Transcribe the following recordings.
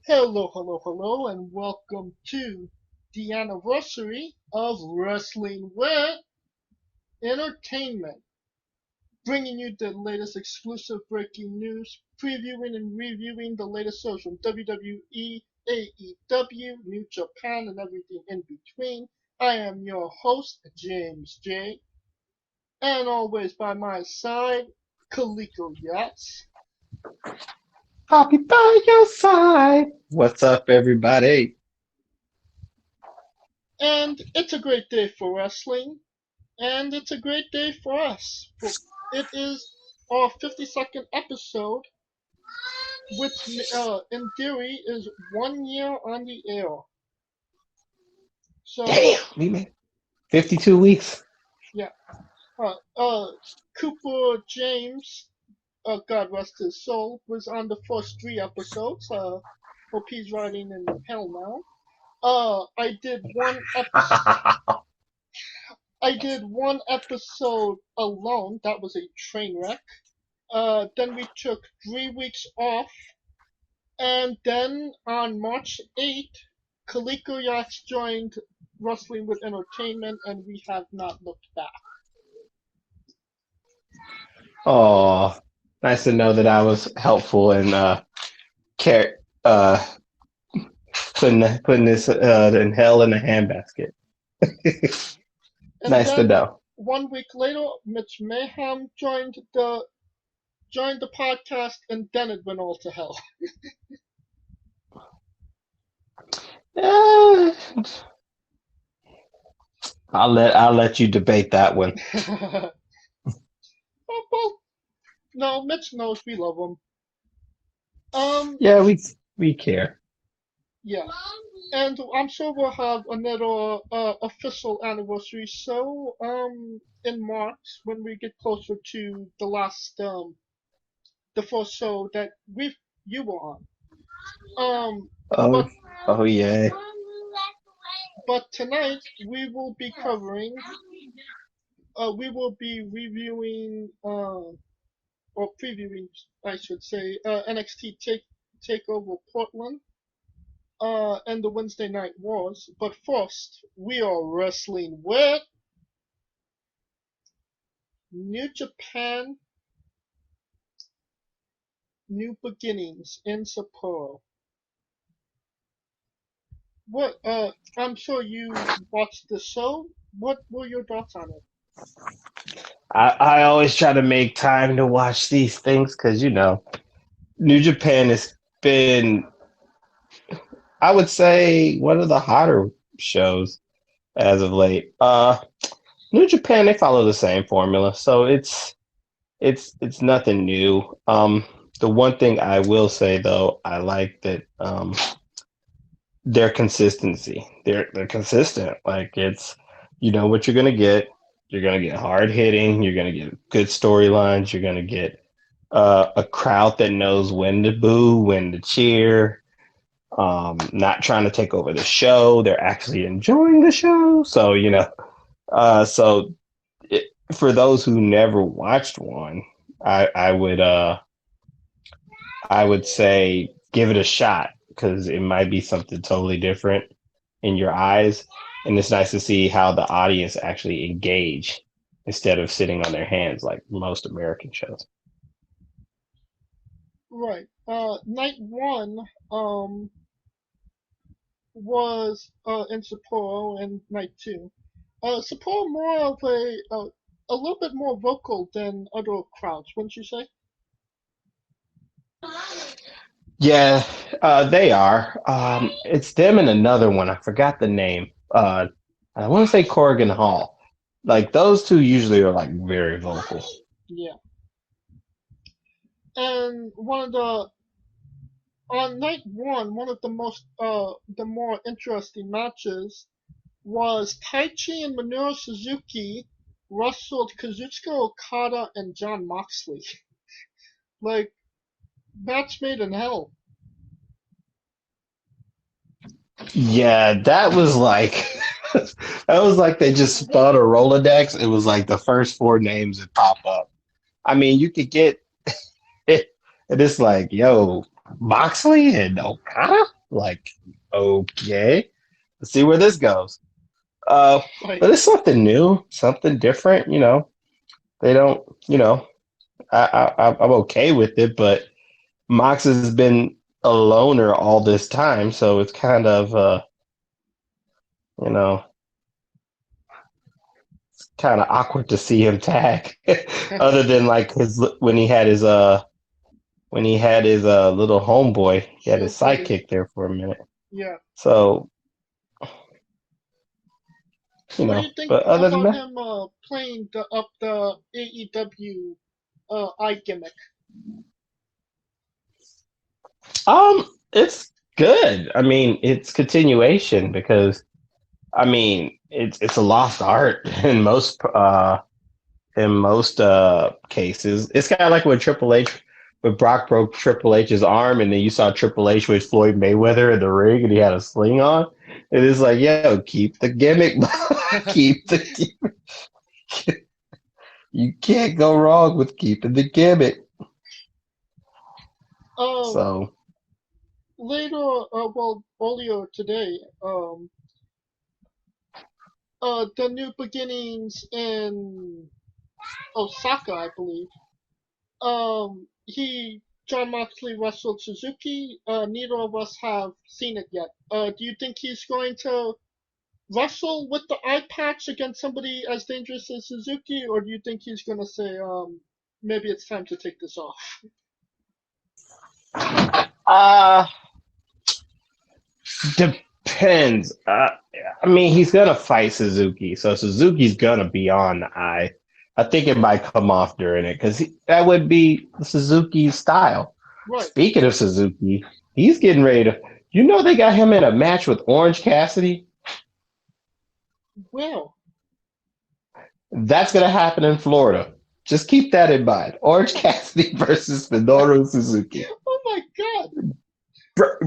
Hello, hello, hello, and welcome to the anniversary of Wrestling with Entertainment, bringing you the latest exclusive breaking news, previewing and reviewing the latest shows from WWE, AEW, New Japan, and everything in between. I am your host, James J. And always by my side, Coleco Yachts. I'll be by your side. What's up, everybody? And it's a great day for wrestling. And it's a great day for us. It is our 52nd episode, which in theory is 1 year on the air. So, Damn, we made 52 weeks. yeah. Cooper James, God rest his soul, was on the first 3 episodes. Hope he's riding in hell now. I did one episode. I did one episode alone. That was a train wreck. Then we took 3 weeks off. And then on March 8th, Coleco Yachts joined Wrestling with Entertainment, and we have not looked back. Oh, nice to know that I was helpful in care, uh, putting this in hell in a handbasket. And Nice to then know. 1 week later, Mitch Mayhem joined the podcast, and then it went all to hell. Eh, I'll let you debate that one. Well, no, Mitch knows we love him. Um, Yeah, we care. yeah. And I'm sure we'll have another official anniversary show in March when we get closer to the first show that you were on. Um, Oh, but oh yeah. tonight we will be reviewing or previewing, I should say, NXT Takeover Portland and the Wednesday Night Wars. But first, we are wrestling with New Japan New Beginnings in Sapporo. What? I'm sure you watched the show. What were your thoughts on it? I always try to make time to watch these things because New Japan has been, I would say, one of the hotter shows as of late. New Japan, they follow the same formula, so it's nothing new. The one thing I will say though, I like that their consistency. They're consistent. Like it's you know what you're gonna get. You're gonna get hard hitting. You're gonna get good storylines. You're gonna get a crowd that knows when to boo, when to cheer. Not trying to take over the show. They're actually enjoying the show. So so for those who never watched one, I, I would uh I would say give it a shot because it might be something totally different in your eyes, and it's nice to see how the audience actually engage instead of sitting on their hands like most American shows. Right. Night one was in Sapporo, and night two. Sapporo more of a little bit more vocal than other crowds, wouldn't you say? Yeah, they are. It's them and another one. I forgot the name. I want to say Corrigan Hall. Like those two usually are like very vocal. Yeah. And on night one, one of the more interesting matches was Taichi and Minoru Suzuki wrestled Kazuchika Okada and John Moxley. Like, match made in hell. Yeah, that was like that was like they just spun a Rolodex. It was like the first four names that pop up. I mean, you could get it, and it's like, yo, Moxley and Okada. Like, okay, let's see where this goes. Right. But it's something new, something different. They don't. I'm okay with it, but Mox has been a loner all this time, so it's kind of you know kind of awkward to see him tag. Other than like his when he had his little homeboy, he had his Shield buddy. sidekick there for a minute. Yeah. So What do you think but other than about that, him playing up the AEW eye gimmick? it's good. I mean, it's continuation because I mean it's a lost art in most cases. It's kind of like when Triple H, when Brock broke Triple H's arm, and then you saw Triple H with Floyd Mayweather in the ring, and he had a sling on. It is like, yo, keep the gimmick, keep the. You can't go wrong with keeping the gimmick. um, So, Later, well, earlier today, the New Beginnings in Osaka, I believe. John Moxley wrestled Suzuki. Neither of us have seen it yet. Do you think he's going to wrestle with the eye patch against somebody as dangerous as Suzuki, or do you think he's going to say, maybe it's time to take this off? uh, depends. I mean, he's gonna fight Suzuki, so Suzuki's gonna be on the eye. I think it might come off during it because that would be Suzuki's style. Right. Speaking of Suzuki, he's getting ready to. They got him in a match with Orange Cassidy. Well, That's gonna happen in Florida. Just keep that in mind. Orange Cassidy versus Minoru Suzuki. oh my God.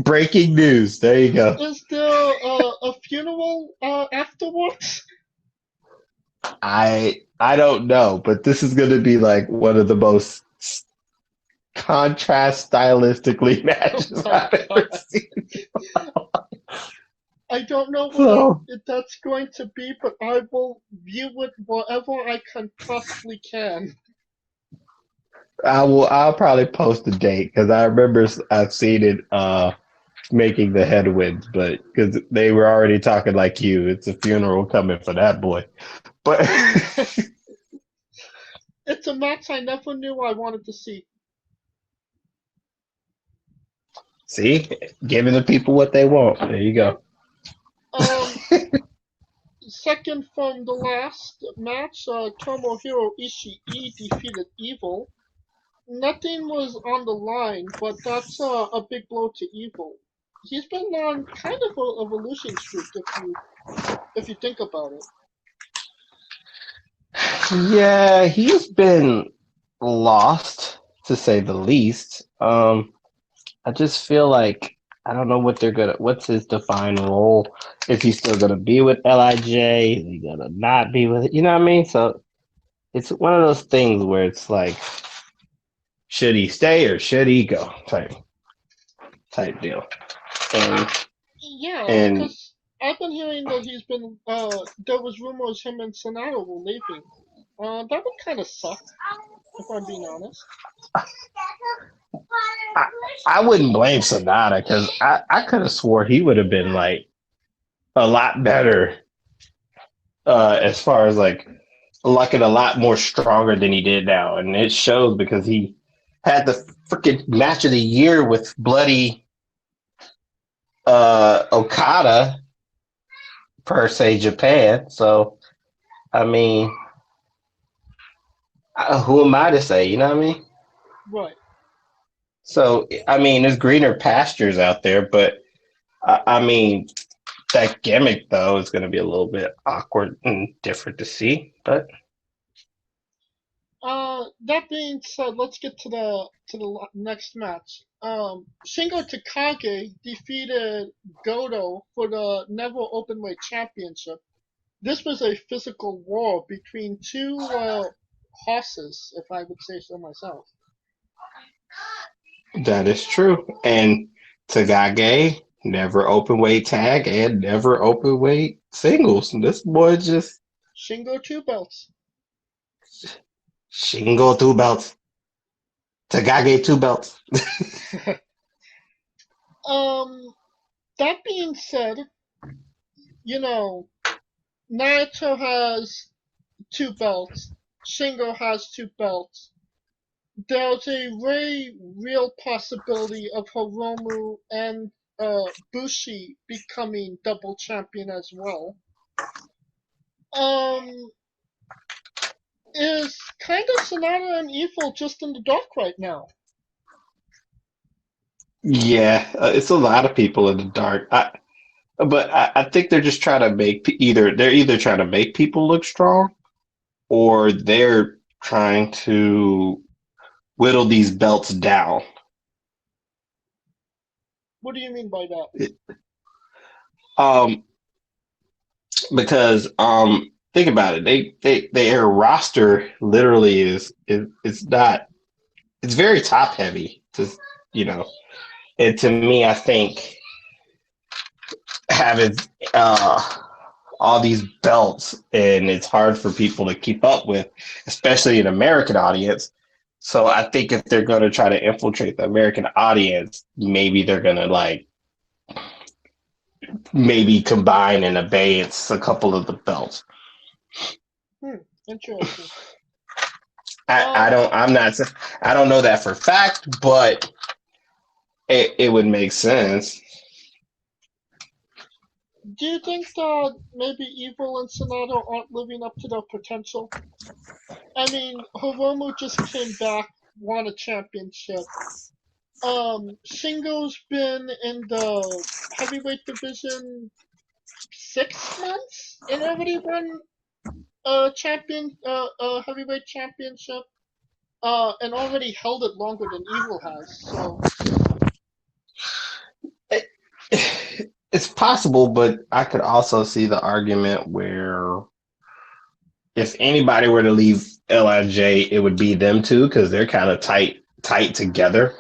Breaking news. There you go. Is there a funeral afterwards? I don't know, but this is going to be like one of the most contrast stylistically matches Oh I've my ever God. seen. I don't know So what that's going to be, but I will view it wherever I can possibly can. I'll probably post the date because I remember I've seen it making the headwinds, but because they were already talking like you, it's a funeral coming for that boy. But It's a match I never knew I wanted to see. see, giving the people what they want. There you Yeah. go. Um, Second from the last match, Tomohiro Ishii defeated Evil. Nothing was on the line, but that's a big blow to Evil. He's been on kind of a losing streak if you think about it. Yeah, he's been lost to say the least. I just feel like I don't know what they're gonna. What's his defined role? Is he still gonna be with Lij? Is he gonna not be with it? You know what I mean? So it's one of those things where it's like, should he stay or should he go? Type deal. And Yeah, and because I've been hearing that there was rumors him and Sonata were leaving. That would kind of suck, if I'm being honest. I, I wouldn't blame Sonata because I could have swore he would have been like a lot better as far as like looking a lot more stronger than he did now, and it shows because he had the freaking match of the year with bloody Okada per se Japan. So I mean, who am I to say? You know what I mean? Right. So I mean, there's greener pastures out there, but I mean, that gimmick though is going to be a little bit awkward and different to see. But That being said, let's get to the next match. Shingo Takagi defeated Goto for the Never Openweight Championship. This was a physical war between two horses, if I would say so myself. that is true. And Tagage never open weight tag and never open weight singles. And this boy just Shingo 2 belts. Shingo 2 belts, Takage 2 belts. um, that being said, you know, Naito has 2 belts. Shingo has 2 belts. There's a very real possibility of Hiromu and Bushi becoming double champion as well. Um, is kind of Sonata and Evil just in the dark right now? Yeah, it's a lot of people in the dark. But I think they're just trying to make they're either trying to make people look strong or they're trying to whittle these belts down. What do you mean by that? Um, because think about it, their roster literally is it's not it's very top heavy. You know, and to me, I think having uh all these belts and it's hard for people to keep up with, especially an American audience. So I think if they're going to try to infiltrate the American audience, maybe they're going to like maybe combine and abeyance a couple of the belts. Interesting. I don't I'm not I don't know that for fact, but it would make sense. Do you think that maybe Evil and Sonata aren't living up to their potential? I mean, Hiromu just came back, won a championship. Shingo's been in the heavyweight division 6 months and already won a heavyweight championship. And already held it longer than Evil has. So It's possible, but I could also see the argument where if anybody were to leave Lij, it would be them two because they're kind of tight together.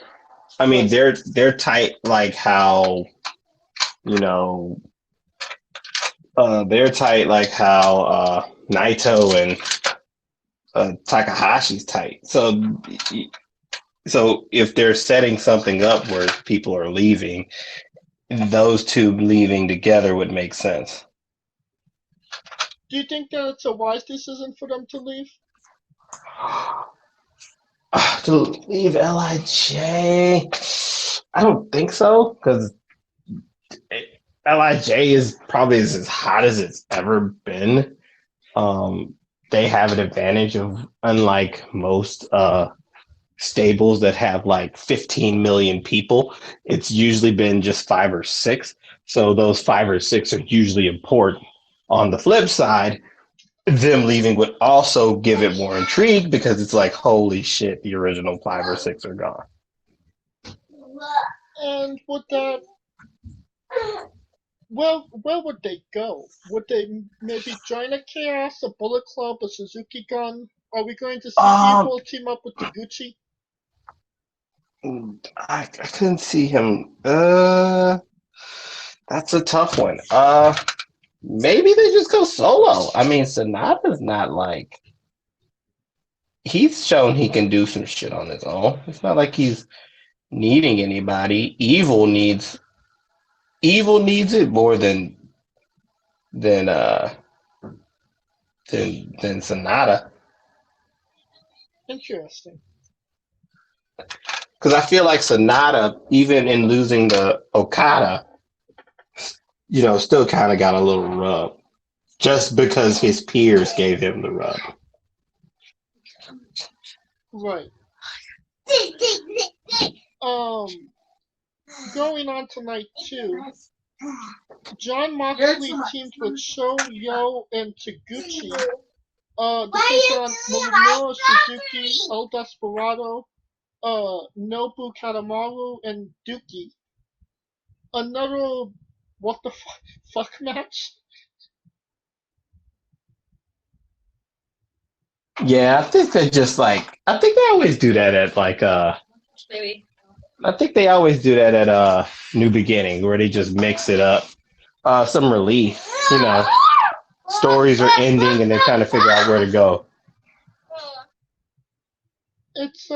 I mean, right. they're tight like how you know they're tight like how Naito and Takahashi's tight. So if they're setting something up where people are leaving, those two leaving together would make sense. Do you think that it's a wise decision for them to leave? To leave Lij, I don't think so because Lij is probably as hot as it's ever been. They have an advantage of unlike most stables that have like 15 million people. It's usually been just 5 or 6. So those 5 or 6 are usually important. On the flip side, them leaving would also give it more intrigue because it's like, holy shit, the original 5 or 6 are gone. And would that, well, where would they go? Would they maybe join a Chaos, a Bullet Club, a Suzuki Gun? Are we going to see Um, Evil team up with Taguchi? I couldn't see him. That's a tough one. Maybe they just go solo. I mean, Sonata's not like he's shown he can do some shit on his own. It's not like he's needing anybody. Evil needs it more than uh than Sonata. Interesting. Because I feel like Sonata, even in losing the Okada, still kind of got a little rub. Just because his peers gave him the rub. Right. Um, going on to night 2, John Moxley teamed with Sho, Yo, and Taguchi to take on Minoru Suzuki, El Desperado, Nobu Kanemaru, and Dookie. Another what the fuck match? Yeah, I think they just like I think they always do that at like Maybe. I think they always do that at New Beginning, where they just mix it up. Some relief, you know. Stories are ending, and they're trying to figure out where to go. It's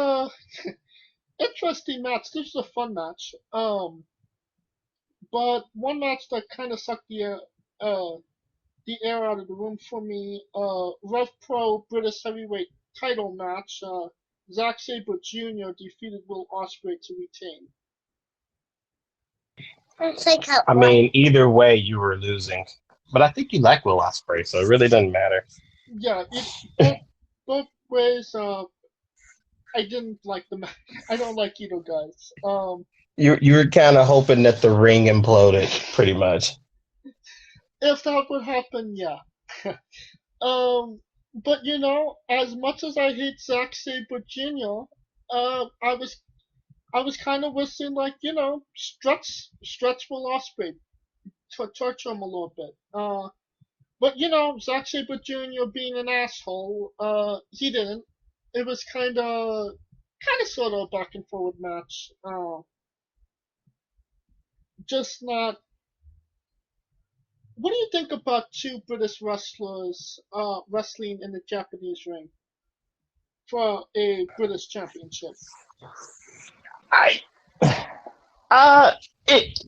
interesting match. This is a fun match. But one match that kind of sucked the air out of the room for me. Rev Pro British Heavyweight Title match. Zack Sabre Jr. defeated Will Ospreay to retain. I mean, either way, you were losing. But I think you like Will Ospreay, so it really doesn't matter. Yeah, both ways. I didn't like the match. I don't like either guys. You were kind of hoping that the ring imploded, pretty much. If that would happen, yeah. um, but as much as I hate Zack Sabre Jr., I was kind of wishing like stretch Will Ospreay to torture him a little bit. But Zack Sabre Jr. being an asshole, he didn't. It was kind of sort of a back and forward match. Just not. What do you think about two British wrestlers wrestling in the Japanese ring for a British championship? I uh it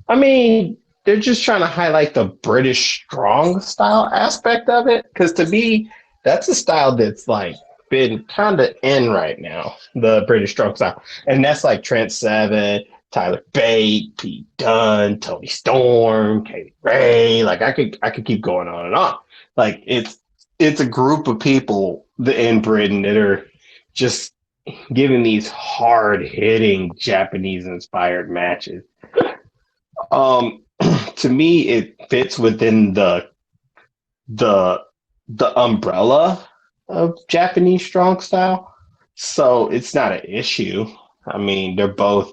I mean, they're just trying to highlight the British strong style aspect of it. Because to me, that's a style that's like been kind of in right now, the British strong style. And that's like Trent Seven, Tyler Bate, Pete Dunne, Tony Storm, Katie Ray. Like I could keep going on and on. Like it's a group of people in Britain that are just giving these hard hitting Japanese inspired matches. Um, to me, it fits within the the umbrella of Japanese strong style, so it's not an issue. I mean, they're both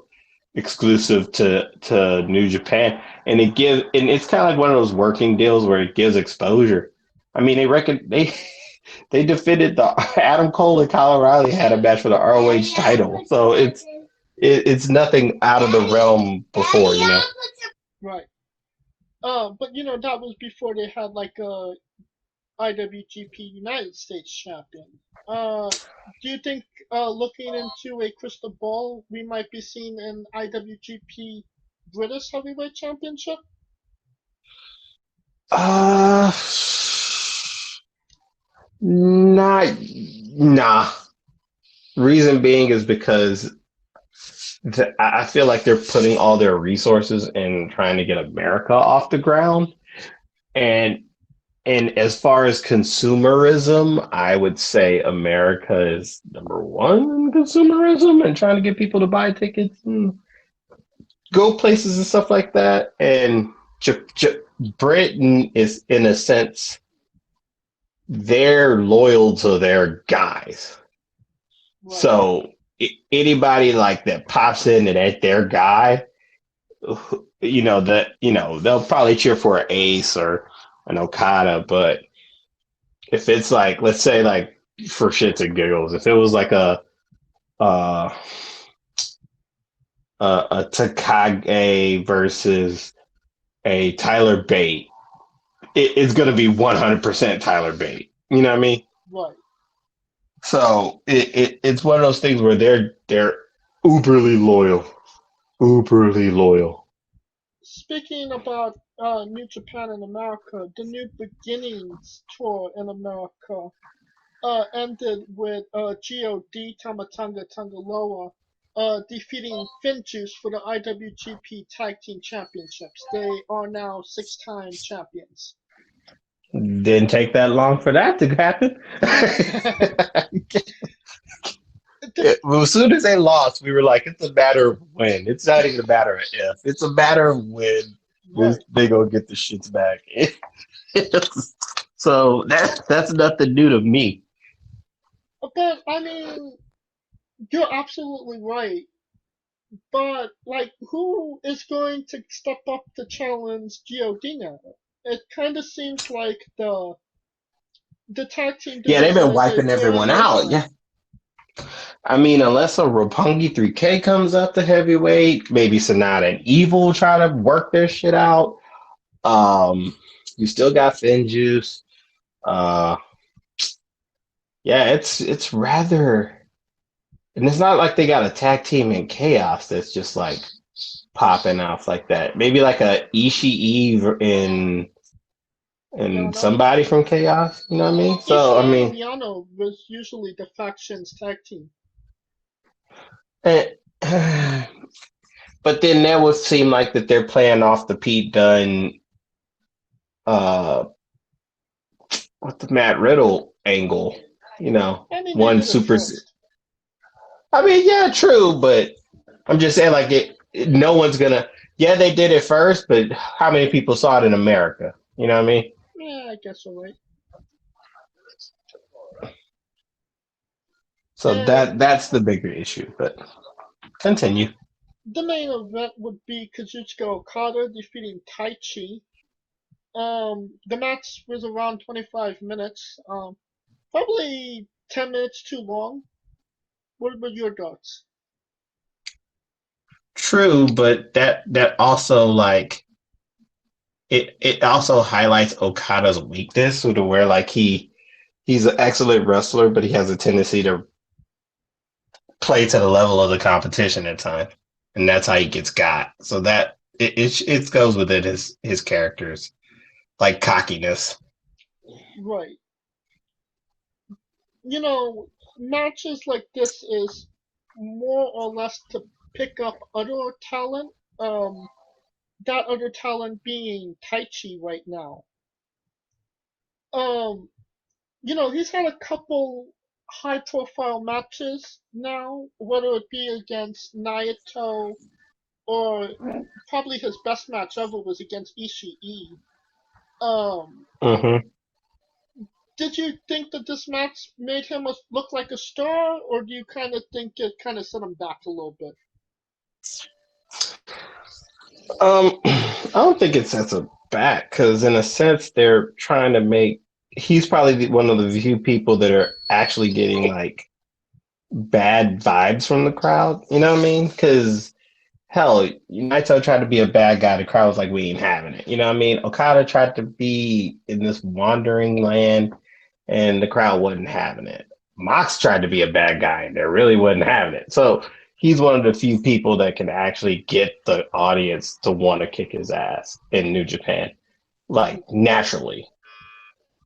exclusive to New Japan, and it's kind of like one of those working deals where it gives exposure. I mean, they defended the Adam Cole and Kyle O'Reilly had a match for the ROH title, so it's nothing out of the realm before, you know. Right. But that was before they had like a IWGP United States champion. Do you think, looking into a crystal ball, we might be seeing an IWGP British Heavyweight Championship? Uh, not nah. Reason being is because I feel like they're putting all their resources in trying to get America off the ground, and and as far as consumerism, I would say America is number one in consumerism and trying to get people to buy tickets and go places and stuff like that. And Britain is, in a sense, they're loyal to their guys. Right. So anybody like that pops in and at their guy, they'll probably cheer for an Ace or an Okada. But if it's like, let's say, like for shits and giggles, if it was like uh, a Takage versus a Tyler Bate, it's going to be 100% Tyler Bate. You know what I mean? Right. So it's one of those things where they're uberly loyal. Speaking about New Japan in America, the New Beginnings tour in America ended with God Tamatanga Tangaloa defeating Finjuice for the IWGP Tag Team Championships. They are now 6-time champions. Didn't take that long for that to happen. As soon as they lost, we were like, it's a matter of when. It's not even a matter of if. It's a matter of when Right. they gonna get the shits back. So that's nothing new to me. But I mean, you're absolutely right. But like, who is going to step up to challenge God now? It kind of seems like the tag team Yeah, they've been division is wiping very everyone out. unified. Yeah, I mean, unless a Roppongi 3K comes up to heavyweight, maybe Sonata and Evil try to work their shit out. Um, you still got Finjuice. Uh, yeah, it's rather, and it's not like they got a tag team in Chaos that's just like popping off like that. Maybe like a Ishii and Yano? somebody from Chaos. You know what I mean? So I Ishii and mean, Yano was usually the faction's tag team. eh, but then that would seem like that they're playing off the Pete Dunne, uh, what the Matt Riddle angle. You know, I mean, they one did it super. first. I mean, yeah, true, but I'm just saying, like no one's gonna. Yeah, they did it first, but how many people saw it in America? You know what I mean? Yeah, I guess you're right. So And that's the bigger issue. But continue. the main event would be Kazuchika Okada defeating Taichi. The match was around 25 minutes. Probably 10 minutes too long. What were your thoughts? True, but that also like it also highlights Okada's weakness, so to where like he's an excellent wrestler, but he has a tendency to play to the level of the competition at times, and that's how he gets got. So that it goes with it his characters like cockiness. Right. You know, matches like this is more or less to pick up other talent. That other talent being Taichi right now. Um, he's had a couple high profile matches now, whether it be against Naito or probably his best match ever was against Ishii. Um, Mm-hmm. did you think that this match made him look like a star, or do you kind of think it kind of set him back a little bit? I don't think it sets him back because, in a sense, they're trying to make. He's probably one of the few people that are actually getting like bad vibes from the crowd. You know what I mean? Because hell, Naito tried to be a bad guy. The crowd was like, "We ain't having it." You know what I mean? Okada tried to be in this wandering land, and the crowd wasn't having it. Mox tried to be a bad guy, and they really wasn't having it. So he's one of the few people that can actually get the audience to want to kick his ass in New Japan, like naturally.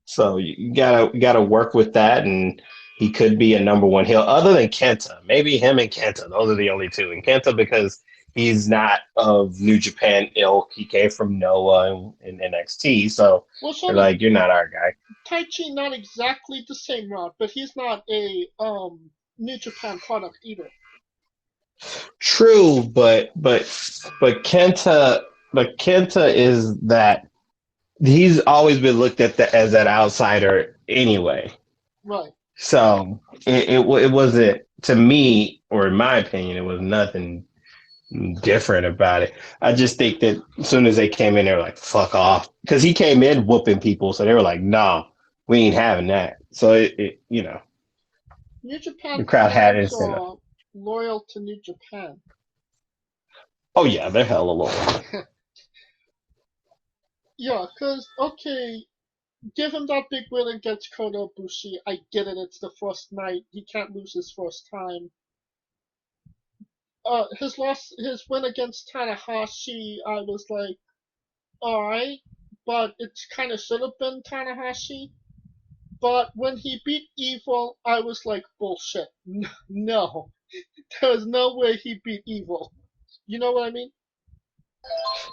So you gotta work with that, and he could be a number one heel. Other than Kenta, maybe him and Kenta, those are the only two. And Kenta because he's not of New Japan ilk. He came from Noah in NXT, so Well, they're sort of like, you're not our guy. Taichi, not exactly the same route, but he's not a New Japan product either. True, but Kenta is that he's always been looked at as that outsider anyway. Right. So it wasn't to me, or in my opinion, it was nothing different about it. I just think that as soon as they came in, they were like, "Fuck off," because he came in whooping people, so they were like, "No, we ain't having that." So New the Japan crowd had fans incentive. are loyal to New Japan. Oh yeah, they're hella low. Yeah, because, okay, give him that big win against Kota Ibushi. I get it, it's the first night. He can't lose his first time. His win against Tanahashi, I was like, alright, but it's kind of should have been Tanahashi. But when he beat Evil, I was like, bullshit. No, there's no way he beat Evil. You know what I mean?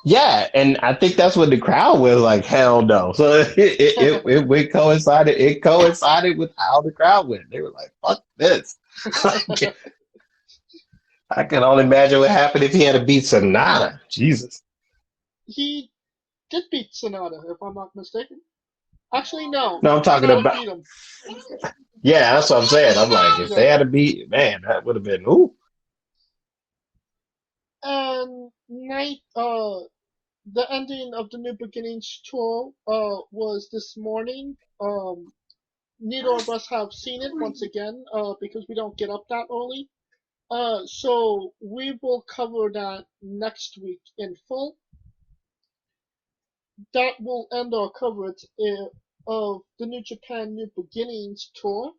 Yeah, and I think that's what the crowd was like. Hell no! So it coincided. It coincided with how the crowd went. They were like, "Fuck this!" Like, I can only imagine what happened if he had to beat Sonata. Jesus. He did beat Sonata, if I'm not mistaken. Actually, no. No, I'm talking Sonata about. beat him. Yeah, that's what I'm saying. I'm like, if Yeah. they had to beat, man, that would have been ooh. And the ending of the New Beginnings tour was this morning. neither of us have seen it once again, because we don't get up that early. So we will cover that next week in full. That will end our coverage of the New Japan New Beginnings tour.